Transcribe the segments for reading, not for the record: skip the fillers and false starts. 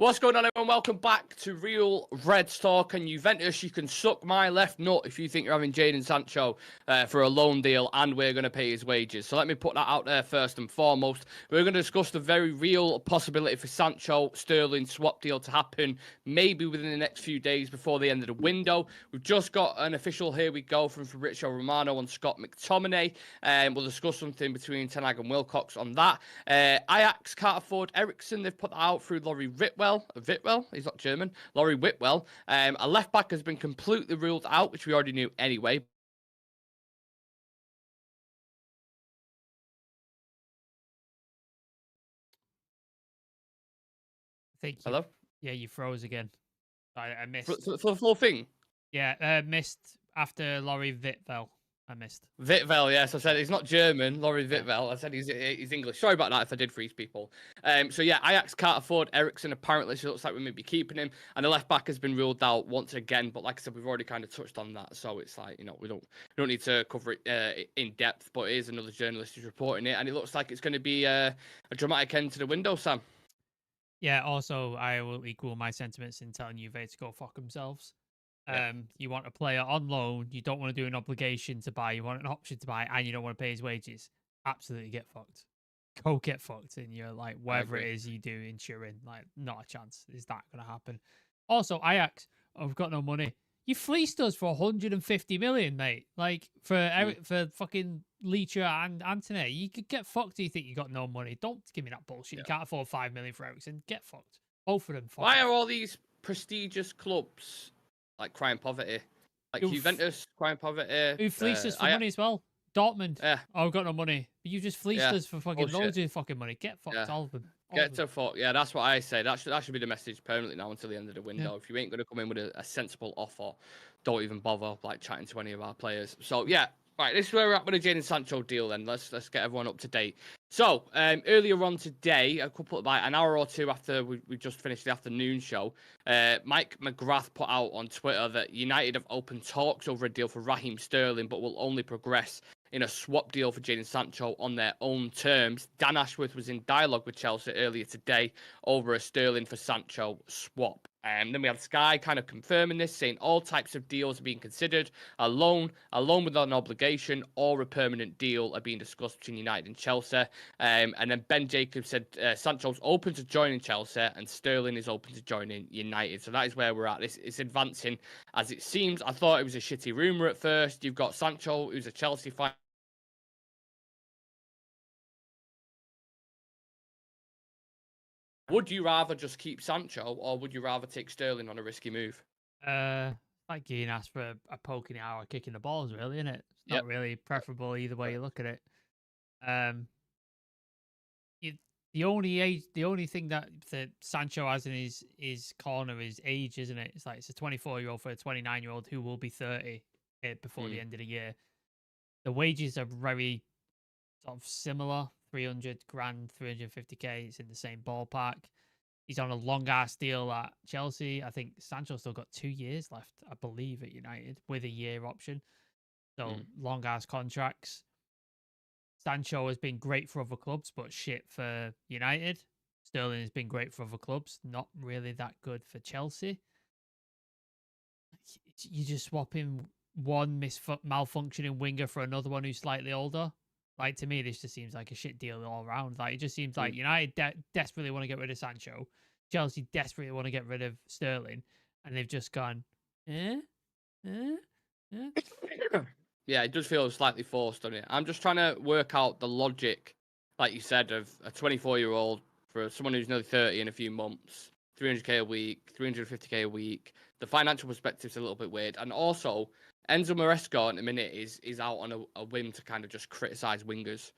What's going on, everyone? Welcome back to Real Reds Talk. And Juventus, you can suck my left nut if you think you're having Jadon Sancho for a loan deal and we're going to pay his wages. So let me put that out there first and foremost. We're going to discuss the very real possibility for Sancho-Sterling swap deal to happen maybe within the next few days before the end of the window. We've just got an official here we go from Fabrizio Romano on Scott Mctominay. We'll discuss something between Ten Hag and Wilcox on that. Ajax can't afford Eriksen. They've put that out through Laurie Whitwell, he's not German. Laurie Whitwell. A left back has been completely ruled out, which we already knew anyway. Hello? Yeah, you froze again. I missed. For the full thing? Yeah, missed after Laurie Whitwell. I missed. Whitwell, yes. I said he's not German, Laurie Whitwell. I said he's English. Sorry about that if I did freeze people. So yeah, Ajax can't afford Eriksen apparently, so it looks like we may be keeping him. And the left back has been ruled out once again, but like I said, we've already kind of touched on that. So it's like, we don't need to cover it in depth, but it is another journalist who's reporting it, and it looks like it's going to be a dramatic end to the window, Sam. Yeah, also I will equal my sentiments in telling Juve to go fuck themselves. You want a player on loan, you don't want to do an obligation to buy, you want an option to buy, and you don't want to pay his wages. Absolutely get fucked. Go get fucked in your, like, whatever it is you do in Turin. Like, not a chance. Is that going to happen? Also, Ajax, I've got no money. You fleeced us for 150 million, mate. Like, for fucking Leacher and Antony. You could get fucked. Do you think you got no money? Don't give me that bullshit. You can't afford 5 million for Eriksen. Get fucked. Both of them. Why are all these prestigious clubs like crying poverty? Like Juventus crying poverty. Who fleeced us for money as well? Dortmund. Yeah. Oh, we've got no money. But you just fleeced us for fucking loads of fucking money. Get fucked, all of them. Get to fuck. Yeah, that's what I say. That should be the message permanently now until the end of the window. Yeah. If you ain't going to come in with a sensible offer, don't even bother like chatting to any of our players. So yeah, right. This is where we're at with the Jadon Sancho deal. Then let's get everyone up to date. So earlier on today, about an hour or two after we just finished the afternoon show, Mike McGrath put out on Twitter that United have opened talks over a deal for Raheem Sterling, but will only progress in a swap deal for Jadon Sancho on their own terms. Dan Ashworth was in dialogue with Chelsea earlier today over a Sterling for Sancho swap. And then we had Sky kind of confirming this, saying all types of deals are being considered. A loan with an obligation, or a permanent deal are being discussed between United and Chelsea. And then Ben Jacobs said Sancho's open to joining Chelsea and Sterling is open to joining United. So that is where we're at. It's advancing as it seems. I thought it was a shitty rumour at first. You've got Sancho, who's a Chelsea fan. Would you rather just keep Sancho, or would you rather take Sterling on a risky move? Like getting asked for a poke in the eye or kicking the balls, really, isn't it? It's not really preferable either way you look at it. The only thing that Sancho has in his corner is age, isn't it? It's like it's a 24-year-old for a 29-year-old who will be 30 before the end of the year. The wages are very sort of similar. 300 grand, 350k. It's in the same ballpark. He's on a long ass deal at Chelsea. I think Sancho's still got 2 years left, I believe, at United with a year option. So long ass contracts. Sancho has been great for other clubs, but shit for United. Sterling has been great for other clubs, not really that good for Chelsea. You just swap in one malfunctioning winger for another one who's slightly older. Like, to me, this just seems like a shit deal all around. Like, it just seems like United desperately want to get rid of Sancho. Chelsea desperately want to get rid of Sterling. And they've just gone, Yeah, it does feel slightly forced, doesn't it? I'm just trying to work out the logic, like you said, of a 24-year-old for someone who's nearly 30 in a few months, 300k a week, 350k a week. The financial perspective's a little bit weird. And also, Enzo Maresca in a minute is out on a whim to kind of just criticise wingers.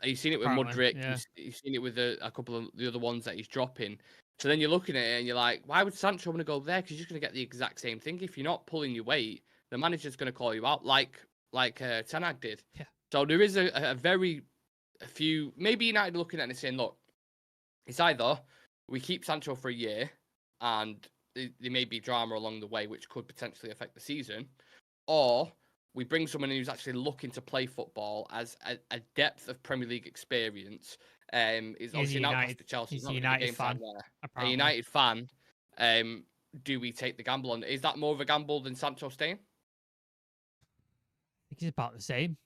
You've seen it with Mudryk. Yeah. You've seen it with a couple of the other ones that he's dropping. So then you're looking at it and you're like, why would Sancho want to go there? Because you're just going to get the exact same thing. If you're not pulling your weight, the manager's going to call you out like Ten Hag did. Yeah. So there is a few, maybe United looking at it and saying, look, it's either we keep Sancho for a year and there may be drama along the way which could potentially affect the season, or we bring someone who's actually looking to play football, as a depth of Premier League experience, He's obviously now cost to Chelsea. He's He's a not going to United game time fan, there. A apparently. United fan. Do we take the gamble on? Is that more of a gamble than Sancho staying? I think it's about the same.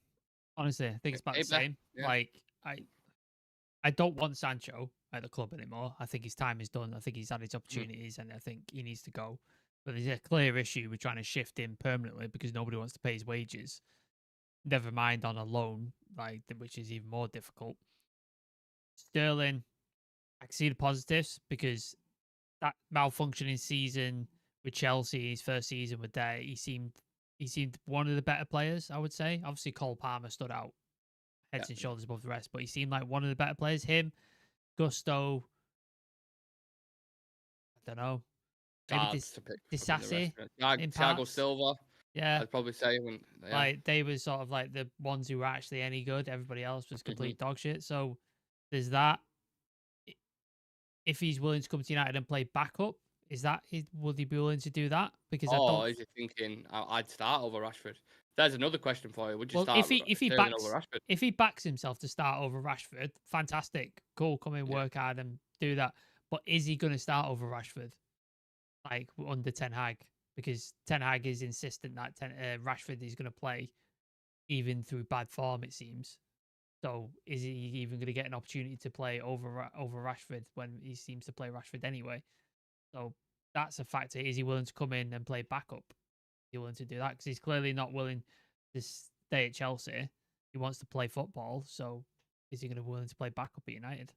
Honestly, I think it's about the same. Yeah. Like I don't want Sancho at the club anymore. I think his time is done. I think he's had his opportunities, and I think he needs to go. But there's a clear issue with trying to shift him permanently because nobody wants to pay his wages. Never mind on a loan, which is even more difficult. Sterling, I can see the positives because that malfunctioning season with Chelsea, his first season with there, he seemed one of the better players, I would say. Obviously, Cole Palmer stood out heads and shoulders above the rest, but he seemed like one of the better players. Him, Gusto, I don't know. Maybe Disassi, Thiago Silva. Yeah, I'd probably say like they were sort of like the ones who were actually any good. Everybody else was complete dog shit. So there's that. If he's willing to come to United and play backup, would he be willing to do that? Because is he thinking I'd start over Rashford? There's another question for you. Would you start over Rashford? If he backs himself to start over Rashford, fantastic, cool. Come in, work hard, and do that. But is he going to start over Rashford, like under Ten Hag? Because Ten Hag is insistent that Rashford is going to play even through bad form, it seems. So is he even going to get an opportunity to play over Rashford when he seems to play Rashford anyway? So that's a factor. Is he willing to come in and play backup? Is he willing to do that? Because he's clearly not willing to stay at Chelsea. He wants to play football. So is he going to be willing to play backup at United?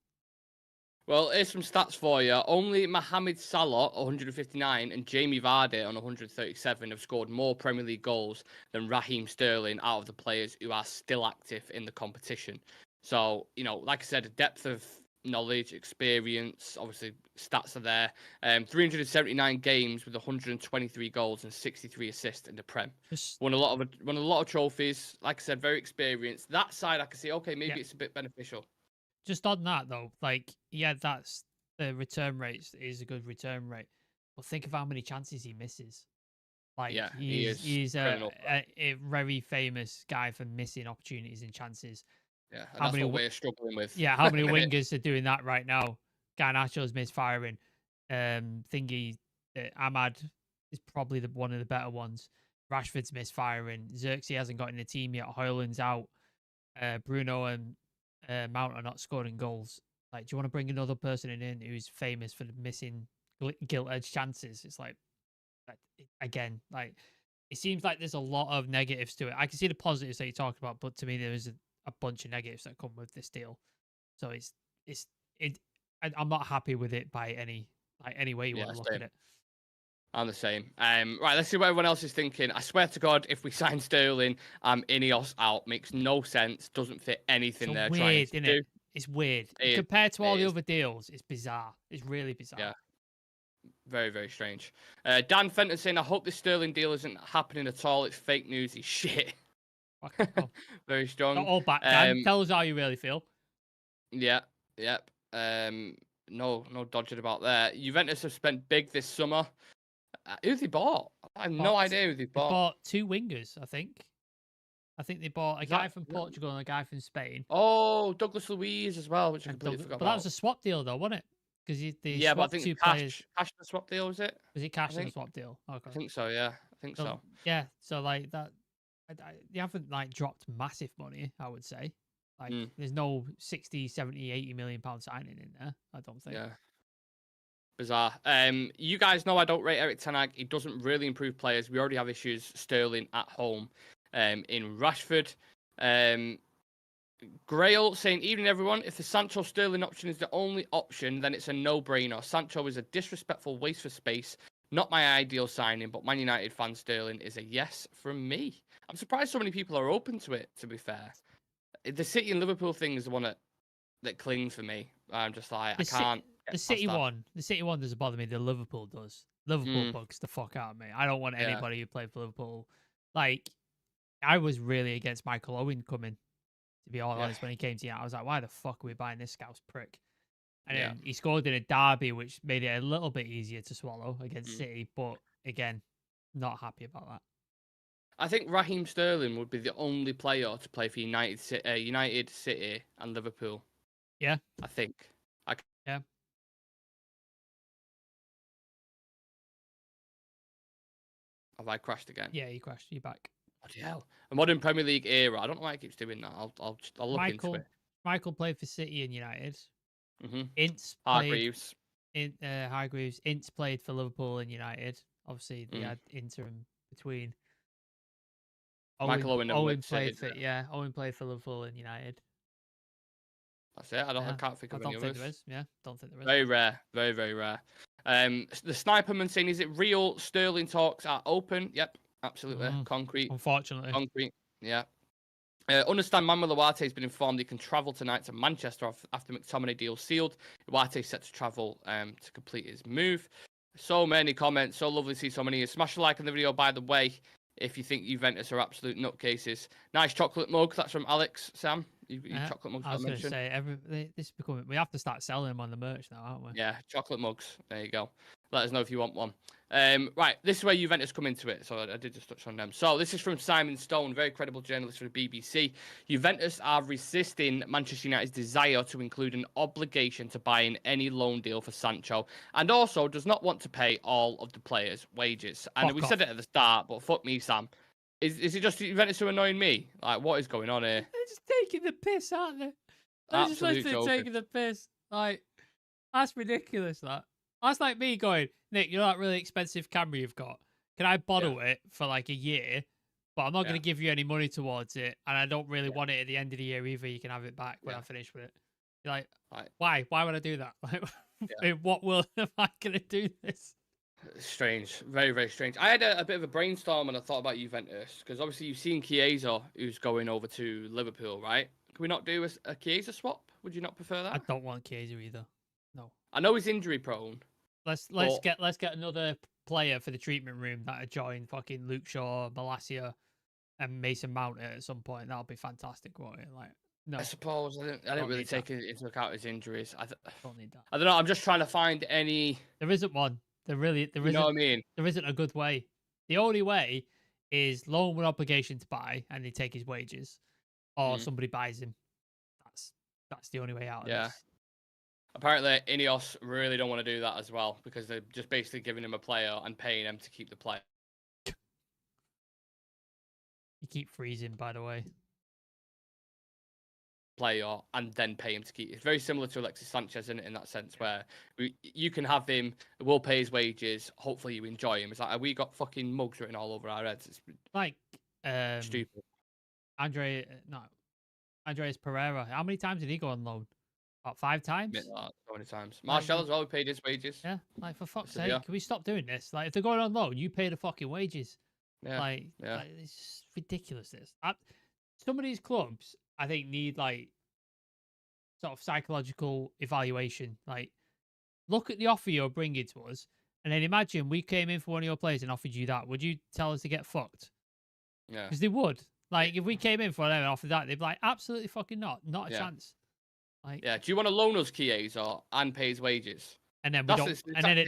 Well, here's some stats for you. Only Mohamed Salah, 159, and Jamie Vardy on 137 have scored more Premier League goals than Raheem Sterling out of the players who are still active in the competition. So, like I said, a depth of knowledge, experience, obviously stats are there. 379 games with 123 goals and 63 assists in the Prem. Won a lot of trophies. Like I said, very experienced. That side, I can see. Okay, maybe it's a bit beneficial. Just on that though, that's the return rate is a good return rate, but think of how many chances he misses. He's a very famous guy for missing opportunities and chances. Yeah, and that's what we're struggling with. Yeah, how many wingers are doing that right now? Garnacho's misfiring. Ahmad is probably one of the better ones. Rashford's misfiring. Xerxes hasn't got in the team yet. Højlund's out. Bruno and Mount are not scoring goals. Do you want to bring another person in who's famous for missing gilt-edged chances? It's again, it seems like there's a lot of negatives to it. I can see the positives that you talked about, but to me, there is a bunch of negatives that come with this deal. So I'm not happy with it by any way you want to look at it. I'm the same. Right, let's see what everyone else is thinking. I swear to God, if we sign Sterling, Ineos out. Makes no sense. Doesn't fit anything they're trying to do. It's weird. Compared to all the other deals, it's bizarre. It's really bizarre. Yeah. Very, very strange. Dan Fenton saying, I hope this Sterling deal isn't happening at all. It's fake news. He's shit. Very strong. Not all back, Dan. Tell us how you really feel. Yeah. Yep. No dodging about there. Juventus have spent big this summer. Who they bought? I have no idea who they bought. They bought two wingers, I think. I think they bought a guy from Portugal and a guy from Spain. Oh, Douglas Luiz as well, which I completely forgot about. But that was a swap deal, though, wasn't it? Because but I think two Cash the swap deal, was it? Was it Cash the swap deal? Okay. I think so, yeah. I think so. Yeah, so that, they haven't dropped massive money, I would say. There's no 60, 70, 80 million pound signing in there, I don't think. Yeah. Bizarre. You guys know I don't rate Erik ten Hag. He doesn't really improve players. We already have issues Sterling at home in Rashford. Grail saying, evening everyone. If the Sancho Sterling option is the only option, then it's a no-brainer. Sancho is a disrespectful waste for space. Not my ideal signing, but Man United fan Sterling is a yes from me. I'm surprised so many people are open to it, to be fair. The City and Liverpool thing is the one that clings for me. I'm just like, I can't. The City one doesn't bother me. The Liverpool does. Liverpool bugs the fuck out of me. I don't want anybody who played for Liverpool. I was really against Michael Owen coming, to be all honest, when he came to you. I was like, why the fuck are we buying this scouse prick? And then he scored in a derby, which made it a little bit easier to swallow against City. But again, not happy about that. I think Raheem Sterling would be the only player to play for United, City, and Liverpool Yeah. I think. Yeah. Have I crashed again? Yeah, you crashed. You're back. Bloody hell. A modern Premier League era. I don't know why it keeps doing that. I'll look into it. Michael played for City and United. Mm-hmm. Ince played Hargreaves. Hargreaves. Ince played for Liverpool and United. Obviously, they had interim between. Michael Owen played for Owen played for Liverpool and United. That's it. I can't think of any others. I don't think there is. Yeah, don't think there is. Very rare. Very, very rare. The Sniperman saying, is it real? Sterling talks are open. Yep, absolutely. Concrete. Unfortunately. Concrete. Yeah. Understand Manuel Ugarte has been informed he can travel tonight to Manchester after McTominay deal sealed. Ugarte is set to travel to complete his move. So many comments. So lovely to see so many. Smash a like on the video, by the way, if you think Juventus are absolute nutcases. Nice chocolate mug. That's from Alex. Sam, you chocolate mugs. I was going to say, this is becoming. We have to start selling them on the merch now, aren't we? Yeah, chocolate mugs. There you go. Let us know if you want one. Right, this is where Juventus come into it. So I did just touch on them. So this is from Simon Stone, very credible journalist for the BBC. Juventus are resisting Manchester United's desire to include an obligation to buy in any loan deal for Sancho, and also does not want to pay all of the players' wages. And we said it at the start, but fuck me, Sam. Is it just Juventus who annoying me? Like, what is going on here? They're just taking the piss, aren't they? They're just literally taking the piss. Like, that's ridiculous, that. That's like me going, Nick, you know that really expensive camera you've got? Can I borrow it for like a year? But I'm not going to give you any money towards it. And I don't really want it at the end of the year either. You can have it back when I finish with it. You're like, why? Why would I do that? Like, in what world am I going to do this? Strange. Very, very strange. I had a bit of a brainstorm when I thought about Juventus. Because obviously you've seen Chiesa, who's going over to Liverpool, right? Can we not do a Chiesa swap? Would you not prefer that? I don't want Chiesa either. No. I know he's injury prone. Let's get another player for the treatment room that'll join fucking Luke Shaw, Malacia, and Mason Mount at some point. That'll be fantastic, won't it? Like, no. I suppose I didn't really take into account his injuries. I don't need that. I don't know. I'm just trying to find any. There isn't one. There isn't. You know what I mean? There isn't a good way. The only way is loan with obligation to buy, and they take his wages, or somebody buys him. That's the only way out of this. Apparently, Ineos really don't want to do that as well because they're just basically giving him a player and paying him to keep the player. You keep freezing, by the way. Player and then pay him to keep. It's very similar to Alexis Sanchez in that sense, where you can have him, we'll pay his wages. Hopefully, you enjoy him. It's like we got fucking mugs written all over our heads. It's like stupid. Andreas Pereira. How many times did he go on loan? About 5 times? So many times. Martial as well, we paid his wages. Yeah, like for fuck's sake, can we stop doing this? Like, if they're going on loan, you pay the fucking wages. Yeah. Like it's ridiculous. Some of these clubs, I think, need like sort of psychological evaluation. Like, look at the offer you're bringing to us, and then imagine we came in for one of your players and offered you that. Would you tell us to get fucked? Yeah. Because they would. Like, if we came in for them and offered that, they'd be like, absolutely fucking not a chance. Like, do you want to loan us Chiesa and pay his wages? And then we don't. And then at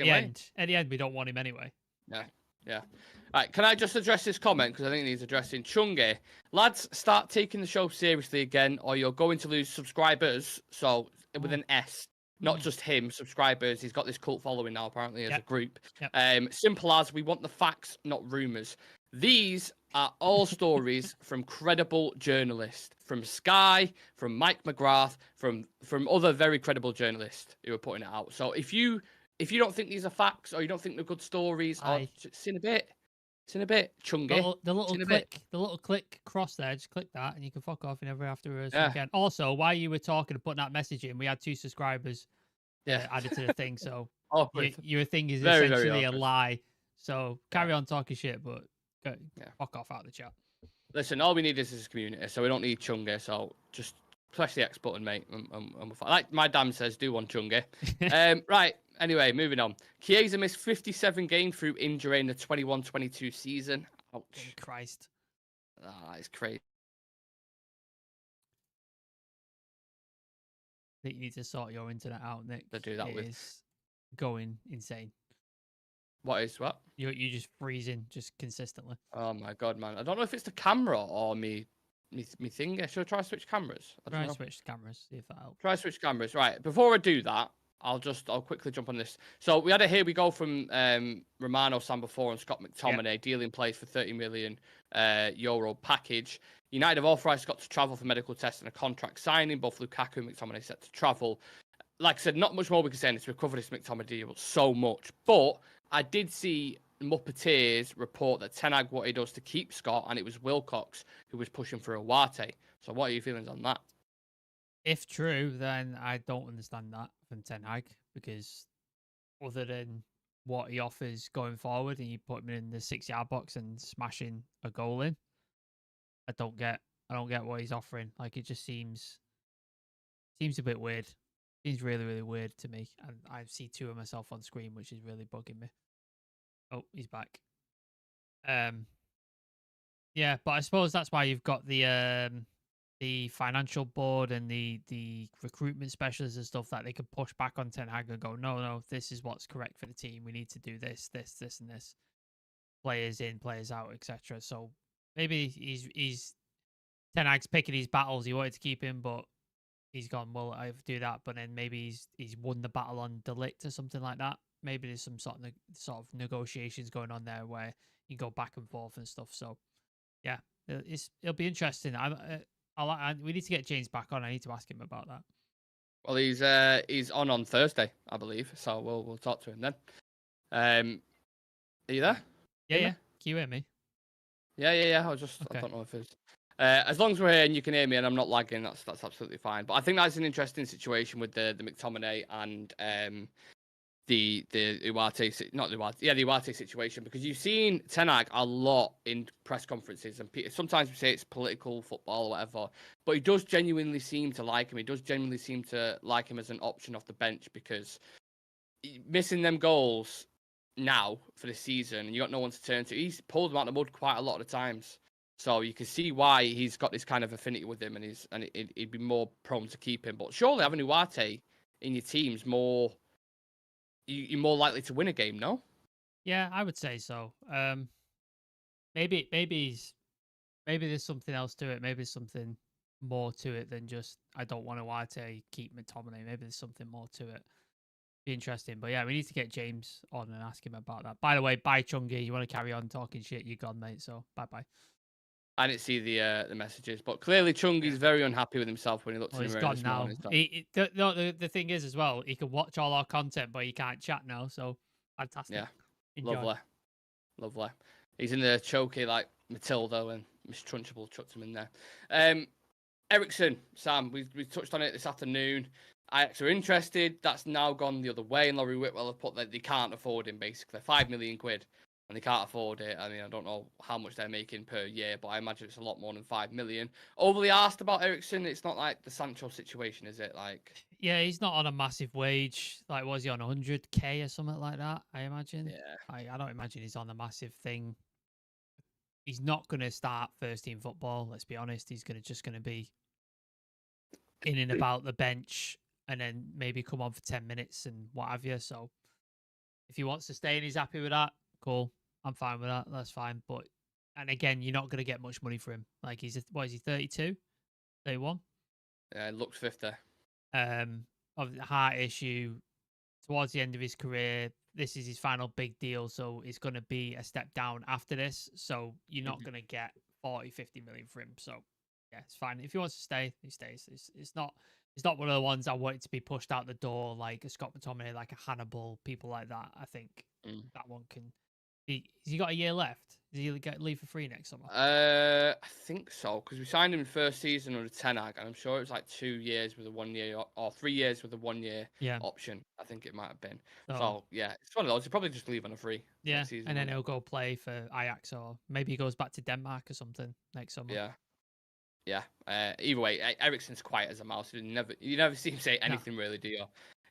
the end, we don't want him anyway. Yeah. Right, can I just address this comment because I think it needs addressing? Chunge, lads, start taking the show seriously again, or you're going to lose subscribers. So with an S, not just him. Subscribers. He's got this cult following now, apparently, as a group. Simple as we want the facts, not rumors. These are all stories from credible journalists, from Sky, from Mike McGrath, from other very credible journalists who are putting it out. So if you don't think these are facts or you don't think they're good stories, or it's in a bit, Chungy. The little click cross there, just click that and you can fuck off and never have to rehearse again. Also, while you were talking and putting that message in, we had 2 subscribers added to the thing. So your thing is essentially a lie. So carry on talking shit, but fuck off out of the chat. Listen, all we need is this community, so we don't need Chungy. So just press the X button, mate. And like my dad says, do one Chungy. Right. Anyway, moving on. Chiesa missed 57 games through injury in the 21-22 season. Ouch. Christ. That is crazy. I think you need to sort your internet out, Nick. To do that with. Is going insane. What is what? You're just freezing just consistently. Oh my god, man! I don't know if it's the camera or me me thing. Should I try switch cameras? I don't Try know. switch cameras, see if that helps. Try switch cameras. Right. Before I do that, I'll quickly jump on this. So we had a here we go from Romano Sambufor and Scott McTominay dealing players for 30 million euro package. United have authorised Scott to travel for medical tests and a contract signing. Both Lukaku and McTominay set to travel. Like I said, not much more we can say on this. We've covered this McTominay deal so much. But I did see Muppeteers report that Ten Hag wanted us to keep Scott, and it was Wilcox who was pushing for Awate. So what are your feelings on that? If true, then I don't understand that from Ten Hag, because other than what he offers going forward and you put him in the 6-yard box and smashing a goal in, I don't get what he's offering. Like, it just seems a bit weird. Seems really, really weird to me. And I see two of myself on screen, which is really bugging me. Oh, he's back. Yeah, but I suppose that's why you've got the financial board and the recruitment specialists and stuff, that they can push back on Ten Hag and go, no, this is what's correct for the team. We need to do this, and this. Players in, players out, etc. So maybe he's Ten Hag's picking his battles. He wanted to keep him, but he's gone, well, I do that. But then maybe he's won the battle on Delict or something like that. Maybe there's some sort of negotiations going on there where you go back and forth and stuff. So yeah, it'll be interesting. We need to get James back on. I need to ask him about that. Well, he's on Thursday, I believe. So we'll talk to him then. Are you there? Yeah. Can you hear me? Yeah. I don't know if it's. As long as we're here and you can hear me and I'm not lagging, that's absolutely fine. But I think that's an interesting situation with the McTominay and the Iwate, not the Iwate, the Iwate situation, because you've seen Ten Hag a lot in press conferences, and sometimes we say it's political football or whatever, but he does genuinely seem to like him. He does genuinely seem to like him as an option off the bench, because missing them goals now for the season and you got no one to turn to, he's pulled him out of the mud quite a lot of the times. So you can see why he's got this kind of affinity with him, and he'd be more prone to keep him. But surely having Iwate in your team's more. You're more likely to win a game, no? Yeah, I would say so. Maybe there's something else to it. Maybe there's something more to it than just I don't want to keep McTominay. Maybe there's something more to it. Be interesting. But yeah, we need to get James on and ask him about that. By the way, bye Chungy. You want to carry on talking shit? You're gone, mate. So bye. I didn't see the messages, but clearly Chungy's very unhappy with himself when he looked at him. He's gone now. The thing is as well, he can watch all our content, but he can't chat now. So fantastic. Yeah, Enjoy. Lovely. He's in the chokey like Matilda and Miss Trunchbull chucked him in there. Eriksen, Sam, we touched on it this afternoon. Ajax are interested. That's now gone the other way, and Laurie Whitwell have put that they can't afford him, basically. £5 million, and they can't afford it. I mean, I don't know how much they're making per year, but I imagine it's a lot more than 5 million. Overly asked about Eriksen. It's not like the Sancho situation, is it? Like, yeah, he's not on a massive wage. Like, was he on 100k or something like that? I imagine. Yeah. I don't imagine he's on a massive thing. He's not going to start first team football. Let's be honest. He's just going to be in and about the bench, and then maybe come on for 10 minutes and what have you. So if he wants to stay and he's happy with that, cool. I'm fine with that. That's fine. But, and again, you're not going to get much money for him. Like, what is he, 32? 31? Yeah, looks 50. Of the heart issue towards the end of his career. This is his final big deal. So it's going to be a step down after this. So you're not going to get 40, 50 million for him. So yeah, it's fine. If he wants to stay, he stays. It's not one of the ones I want it to be pushed out the door like a Scott McTominay, like a Hannibal, people like that. I think that one can. Has he got a year left? Does he leave for free next summer? I think so, because we signed him in first season under Ten Hag, and I'm sure it was like 2 years with a 1 year or 3 years with a 1 year option. I think it might have been. So yeah, it's one of those. He'll probably just leave on a free. Yeah, next season, and then he'll go play for Ajax, or maybe he goes back to Denmark or something next summer. Yeah. Either way, Eriksen's quiet as a mouse. You never see him say anything really, do you?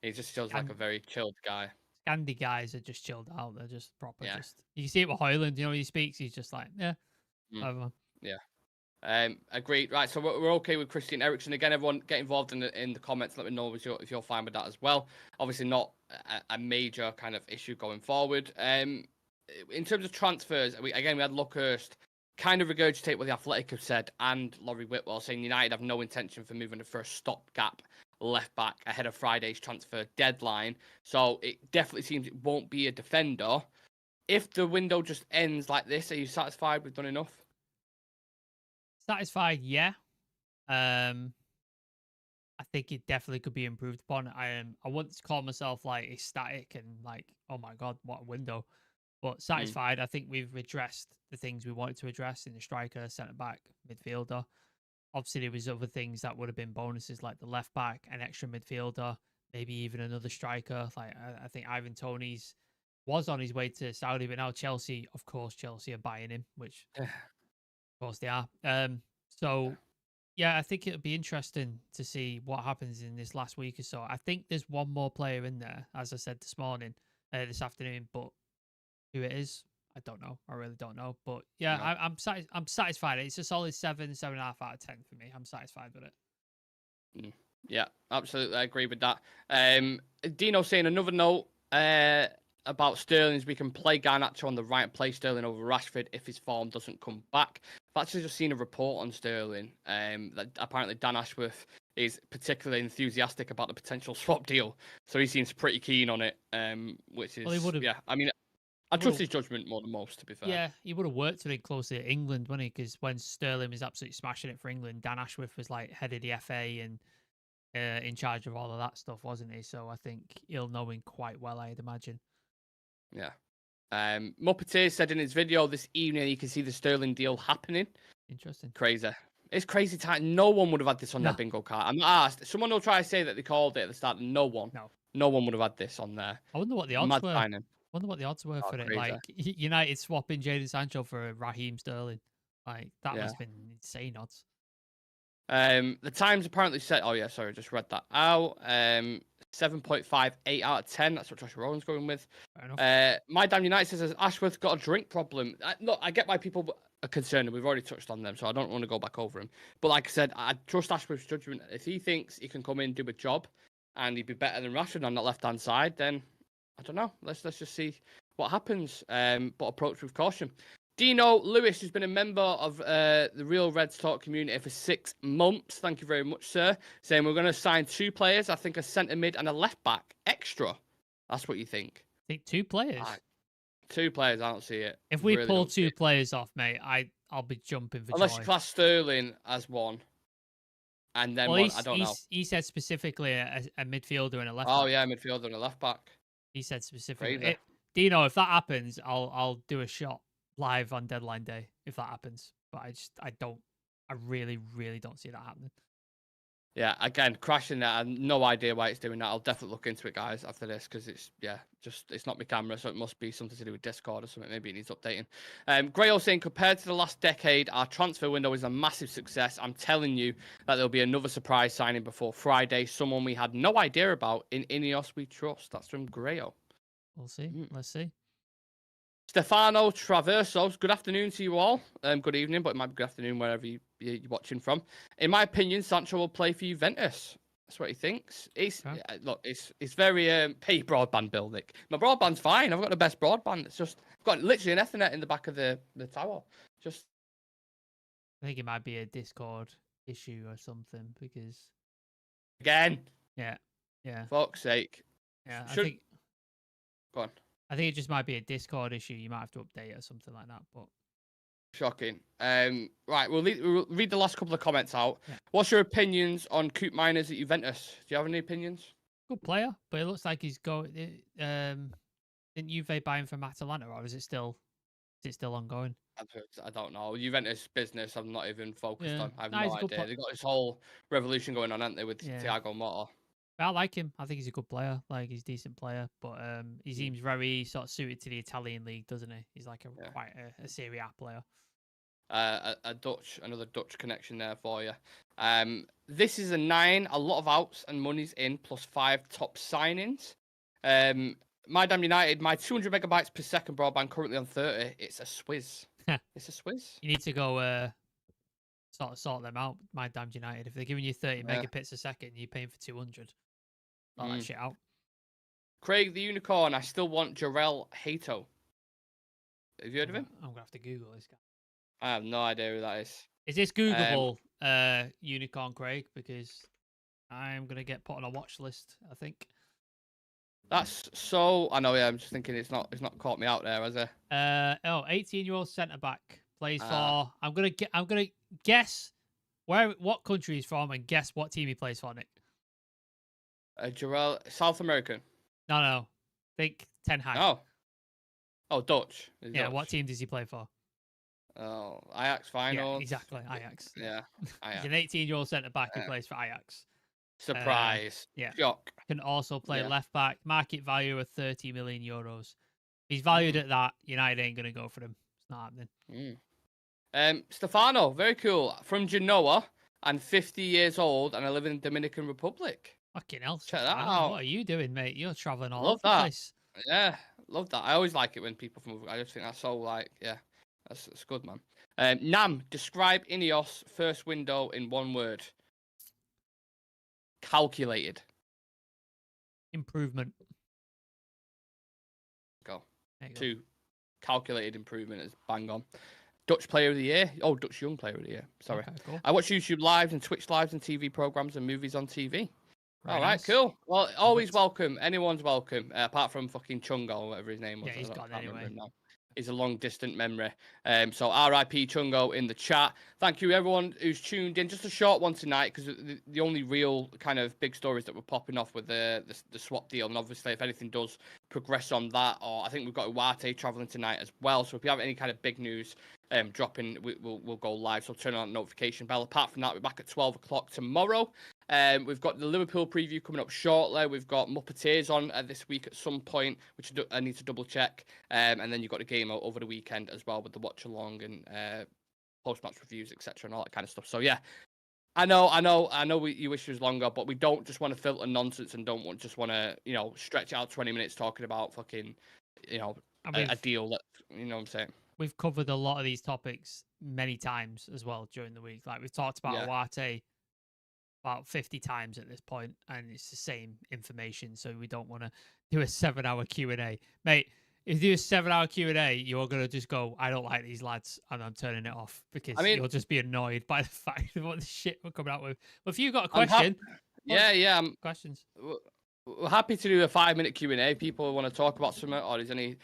He just feels like a very chilled guy. Scandi guys are just chilled out. They're just proper. Yeah. You can see it with Højlund. You know, when he speaks, he's just like, yeah. Yeah. Agreed. Right. So we're okay with Christian Eriksen. Again, everyone get involved in the comments. Let me know if you're fine with that as well. Obviously, not a major kind of issue going forward. In terms of transfers, we had Luckhurst kind of regurgitate what the Athletic have said and Laurie Whitwell saying United have no intention for moving the first stopgap left back ahead of Friday's transfer deadline. So it definitely seems it won't be a defender. If the window just ends like this, are you satisfied we've done enough? Satisfied, yeah. I think it definitely could be improved upon. I once called myself like ecstatic and like, oh my god, what a window. But satisfied, I think we've addressed the things we wanted to address in the striker, centre back, midfielder. Obviously, there was other things that would have been bonuses like the left back, an extra midfielder, maybe even another striker. Like I think Ivan Toney's was on his way to Saudi, but now Chelsea, of course, Chelsea are buying him, which of course they are. So yeah, I think it'll be interesting to see what happens in this last week or so. I think there's one more player in there, as I said this afternoon, but who it is, I don't know. I really don't know. But yeah, No. I'm satisfied. It's a solid 7.5 out of 10 for me. I'm satisfied with it. Yeah, absolutely. I agree with that. Dino saying another note about Sterling is we can play Garnacho on the right and play Sterling over Rashford if his form doesn't come back. I've actually just seen a report on Sterling that apparently Dan Ashworth is particularly enthusiastic about the potential swap deal. So he seems pretty keen on it, which is, yeah, I mean, I trust his judgment more than most, to be fair. Yeah, he would have worked with it closely at England, wouldn't he? Because when Sterling was absolutely smashing it for England, Dan Ashworth was like head of the FA and in charge of all of that stuff, wasn't he? So I think he'll know him quite well, I'd imagine. Yeah. Muppeteer said in his video this evening you can see the Sterling deal happening. Interesting. Crazy. It's crazy time. No one would have had this on their bingo card. I'm not asked. Someone will try to say that they called it at the start. No one. No one would have had this on there. I wonder what the odds were. I wonder what the odds were for it. Like United swapping Jadon Sancho for Raheem Sterling. Like that must have been insane odds. The Times apparently said, oh yeah, sorry, I just read that out. 7.58 out of 10. That's what Josh Rowan's going with. My Damn United says, has Ashworth got a drink problem? Look, I get why people are concerned. We've already touched on them, so I don't want to go back over them. But like I said, I trust Ashworth's judgment. If he thinks he can come in, do a job, and he'd be better than Rashford on that left-hand side, then I don't know. Let's just see what happens. But approach with caution. Dino Lewis has been a member of the Real Reds Talk community for 6 months. Thank you very much, sir. Saying we're going to sign 2 players. I think a centre mid and a left back extra. That's what you think? I think 2 players. 2 players. I don't see it. If we really pull 2 players off, mate, I'll be jumping for unless joy. You class Sterling as one, and then I don't know. He said specifically a midfielder and a left. Oh back. Yeah, midfielder and a left back. He said specifically. Dino, if that happens, I'll do a shot live on deadline day if that happens. But I really don't see that happening. Yeah, again, crashing that. I have no idea why it's doing that. I'll definitely look into it, guys, after this, because it's not my camera, so it must be something to do with Discord or something. Maybe it needs updating. Grail saying, compared to the last decade, our transfer window is a massive success. I'm telling you that there'll be another surprise signing before Friday. Someone we had no idea about in Ineos we trust. That's from Grail. We'll see. Let's see. Stefano Traverso, good afternoon to you all. Good evening, but it might be good afternoon wherever you're watching from. In my opinion, Sancho will play for Juventus. That's what he thinks. Look, it's very pay broadband bill, Nick. My broadband's fine. I've got the best broadband. It's just I've got literally an Ethernet in the back of the tower. I think it might be a Discord issue or something because again. Yeah. Fuck's sake. Yeah. Go on. I think it just might be a Discord issue. You might have to update it or something like that. But shocking. Right, we'll read the last couple of comments out. Yeah. What's your opinions on Coop Miners at Juventus? Do you have any opinions? Good player, but it looks like he's going. Didn't Juve buy him from Atalanta, or is it still ongoing? I don't know. Juventus business, I'm not even focused on. I have no idea. They've got this whole revolution going on, haven't they, with Thiago Motta? I like him. I think he's a good player. Like, he's a decent player, but he seems very sort of suited to the Italian league, doesn't he? He's like quite a Serie A player. Another Dutch connection there for you. This is a 9, a lot of outs and money's in, plus 5 top signings. My Damn United, my 200 megabytes per second broadband currently on 30. It's a Swizz. It's a Swizz. You need to go sort them out, My Damn United. If they're giving you 30 megabits a second, you're paying for 200. Sort that shit out. Craig the Unicorn, I still want Jarell Hato. Have you heard of him? I'm going to have to Google this guy. I have no idea who that is. Is this Googleable, Unicorn Craig? Because I'm gonna get put on a watch list, I think. That's so. I know. Yeah, I'm just thinking it's not caught me out there, has it? 18-year-old centre back plays for. I'm gonna guess what country he's from and guess what team he plays for, Nick. Jarrell, South American. No. Think Ten Hag. Oh, Dutch. Yeah. Dutch. What team does he play for? Oh, Ajax final. Yeah, exactly. Ajax. Yeah. He's an 18-year-old centre back who plays for Ajax. Surprise. Yeah. Shock. Can also play left back. Market value of 30 million euros. He's valued at that. United ain't gonna go for him. It's not happening. Stefano, very cool. From Genoa and 50 years old, and I live in the Dominican Republic. Fucking hell. Check that out. What are you doing, mate? You're traveling all Love over the that. place. Yeah, love that. I always like it when people from. I just think that's so that's good, man. Nam, describe Ineos first window in one word. Calculated. Improvement. Go. There you go. 2. Calculated improvement is bang on. Dutch Player of the Year. Oh, Dutch Young Player of the Year. Sorry. Okay, cool. I watch YouTube lives and Twitch lives and TV programs and movies on TV. All right, Nice. cool. Well, always welcome. Anyone's welcome, apart from fucking Chungo or whatever his name was. Yeah, he's gone anyway. He's a long distant memory. So R.I.P. Chungo in the chat. Thank you everyone who's tuned in. Just a short one tonight because the only real kind of big stories that were popping off with the swap deal, and obviously if anything does progress on that, or I think we've got Uwate traveling tonight as well. So if you have any kind of big news dropping, we'll go live. So turn on the notification bell. Apart from that, we're back at 12 o'clock tomorrow. We've got the Liverpool preview coming up shortly. We've got Muppeteers on this week at some point, which I need to double check. And then you've got the game over the weekend as well with the watch along and post-match reviews, etc., and all that kind of stuff. So yeah, I know you wish it was longer, but we don't just want to filter nonsense and don't just want to stretch out 20 minutes talking about fucking a deal that what I'm saying. We've covered a lot of these topics many times as well during the week. Like we've talked about Uwate about 50 times at this point, and it's the same information. So we don't want to do a 7-hour Q&A, mate. If you do a 7-hour Q&A, you're gonna just go, I don't like these lads, and I'm turning it off because you'll just be annoyed by the fact of what the shit we're coming out with. But if you got a question, questions. We're happy to do a 5-minute Q&A. People want to talk about something, or is any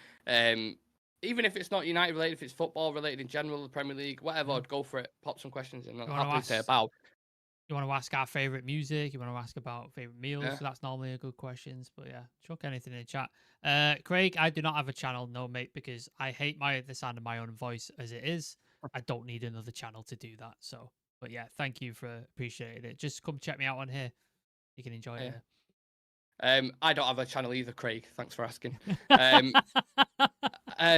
even if it's not United related, if it's football related in general, the Premier League, whatever, go for it. Pop some questions in. I'll happily say about. You want to ask our favorite music? You want to ask about favorite meals? Yeah. So that's normally a good questions. But yeah, chuck anything in the chat. Craig, I do not have a channel, no mate, because I hate the sound of my own voice as it is. I don't need another channel to do that. So, but yeah, thank you for appreciating it. Just come check me out on here. You can enjoy it. I don't have a channel either, Craig. Thanks for asking.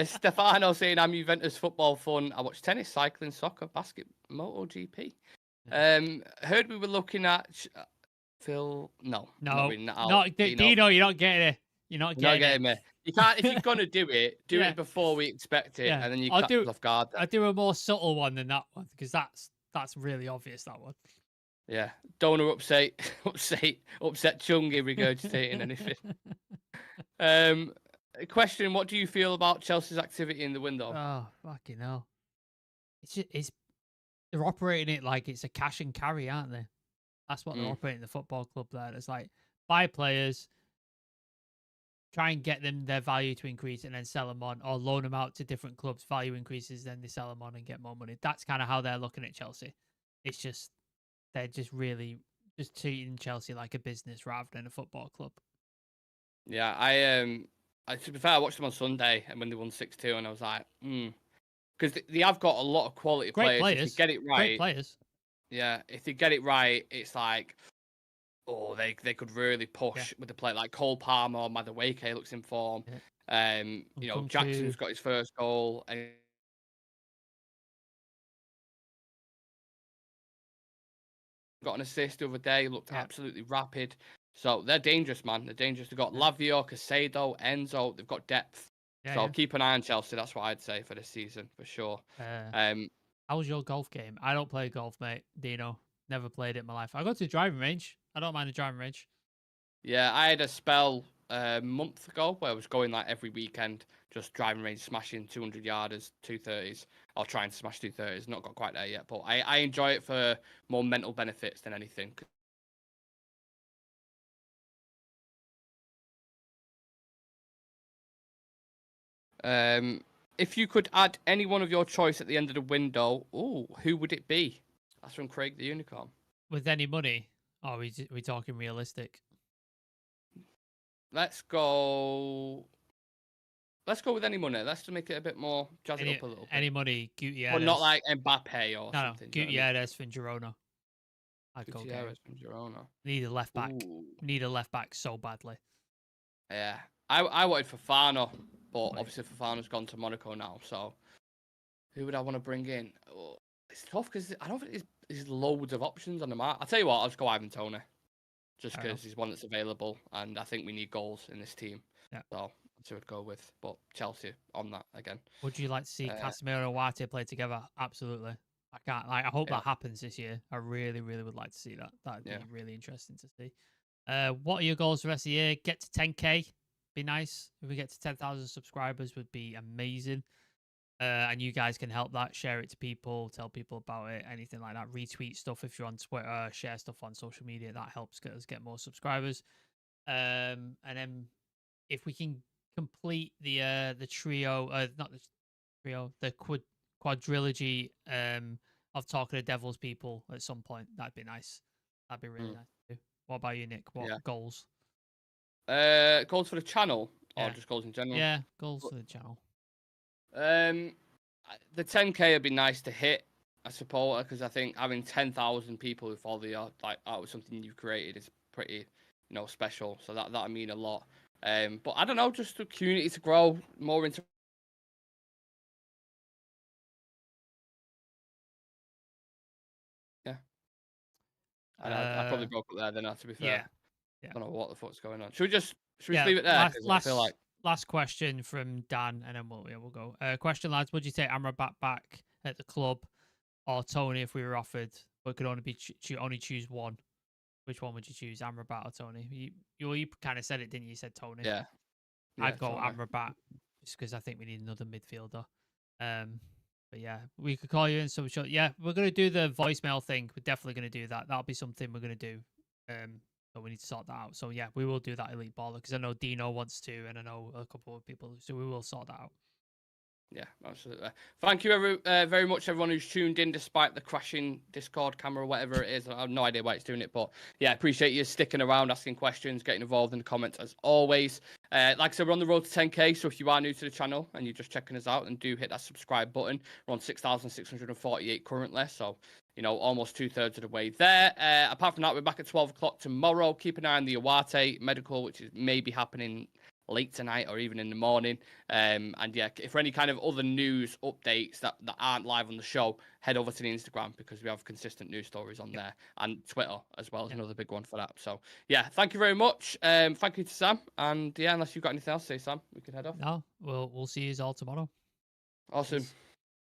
Stefano saying I'm Juventus football fun. I watch tennis, cycling, soccer, basket, MotoGP. Heard we were looking at Phil. No, Dino, you're not getting it. You're not getting me. You can't. If you're gonna do it before we expect it, and then you catch us off guard. I do a more subtle one than that one because that's really obvious. That one. Yeah, donor upset Chungy regurgitating anything. Question: what do you feel about Chelsea's activity in the window? Oh fucking hell! They're operating it like it's a cash and carry, aren't they? That's what they're operating the football club there. It's like buy players, try and get them their value to increase, and then sell them on, or loan them out to different clubs. Value increases, then they sell them on and get more money. That's kind of how they're looking at Chelsea. It's just they're just really just treating Chelsea like a business rather than a football club. Yeah, I to be fair, I watched them on Sunday and when they won 6-2, and I was like, because they have got a lot of quality players. If you get it right, great players. Yeah, if you get it right, it's like, they could really push with the play. Like Cole Palmer or Madueke looks in form. Yeah. Jackson's got his first goal. And got an assist the other day. Looked absolutely rapid. So they're dangerous, man. They're dangerous. They've got Lavio, Casado, Enzo. They've got depth. So keep an eye on Chelsea. That's what I'd say for this season, for sure. How was your golf game? I don't play golf, mate. Dino. Never played it in my life. I go to the driving range. I don't mind the driving range. Yeah, I had a spell a month ago, where I was going like every weekend, just driving range, smashing 200 yarders, 230s, or trying to smash 230s. Not got quite there yet, but I enjoy it for more mental benefits than anything. If you could add anyone of your choice at the end of the window, who would it be? That's from Craig the Unicorn. With any money? Or are we talking realistic? Let's go. Let's go with any money. Let's just make it a bit more jazz it up a little bit. Any money, Gutierrez. But not like Mbappe or something. No, Gutierrez from Girona. I'd go Gutierrez from Girona. Need a left back. Need a left back so badly. Yeah. I wanted Fofana, but obviously Fofana's gone to Monaco now. So who would I want to bring in? Oh, it's tough because I don't think there's loads of options on the market. I'll tell you what, I'll just go Ivan Toney. Just because he's one that's available, and I think we need goals in this team. Yeah. So that's who I'd go with. But Chelsea on that again. Would you like to see Casemiro and Warte play together? Absolutely. I can't. I hope that happens this year. I really, really would like to see that. That'd be really interesting to see. What are your goals for the rest of the year? Get to 10K. Be nice. If we get to 10,000 subscribers, would be amazing. And you guys can help that. Share it to people. Tell people about it. Anything like that. Retweet stuff if you're on Twitter. Share stuff on social media. That helps us get more subscribers. And then if we can complete the trio, not the trio, the quadrilogy of Talking to Devils people at some point, that'd be nice. That'd be really nice too. What about you, Nick? What goals? Goals for the channel or just goals in general? Yeah, goals for the channel. The 10K would be nice to hit, I suppose, because I think having 10,000 people who follow you like out of something you've created is pretty, special. So that'd mean a lot. But I don't know, just the community to grow more into. Yeah. And I probably broke up there then, to be fair. Yeah. I don't know what the fuck's going on. Should we just leave it there? Last question from Dan, and then we'll go. Question, lads: would you take Amrabat back at the club, or Tony if we were offered, but could only only choose one? Which one would you choose, Amrabat or Tony? You kind of said it, didn't you? You said Tony. Yeah. I'd go Amrabat just because I think we need another midfielder. But yeah, we could call you in some short. Yeah, we're gonna do the voicemail thing. We're definitely gonna do that. That'll be something we're gonna do. So we need to sort that out. So yeah, we will do that, Elite Baller, because I know Dino wants to, and I know a couple of people. So we will sort that out. Yeah, absolutely. Thank you very much, everyone who's tuned in, despite the crashing Discord camera or whatever it is. I have no idea why it's doing it, but yeah, appreciate you sticking around, asking questions, getting involved in the comments as always. Like I said, we're on the road to 10K, so if you are new to the channel and you're just checking us out, then do hit that subscribe button. We're on 6,648 currently, so almost 2/3 of the way there. Apart from that, we're back at 12 o'clock tomorrow. Keep an eye on the Awate medical, which is maybe happening late tonight or even in the morning. And yeah, if for any kind of other news updates that aren't live on the show, head over to the Instagram, because we have consistent news stories on there, and Twitter as well is another big one for that. So yeah, thank you very much. Thank you to Sam, and yeah, unless you've got anything else to say, Sam, we can head off. No, we'll see you all tomorrow. Awesome.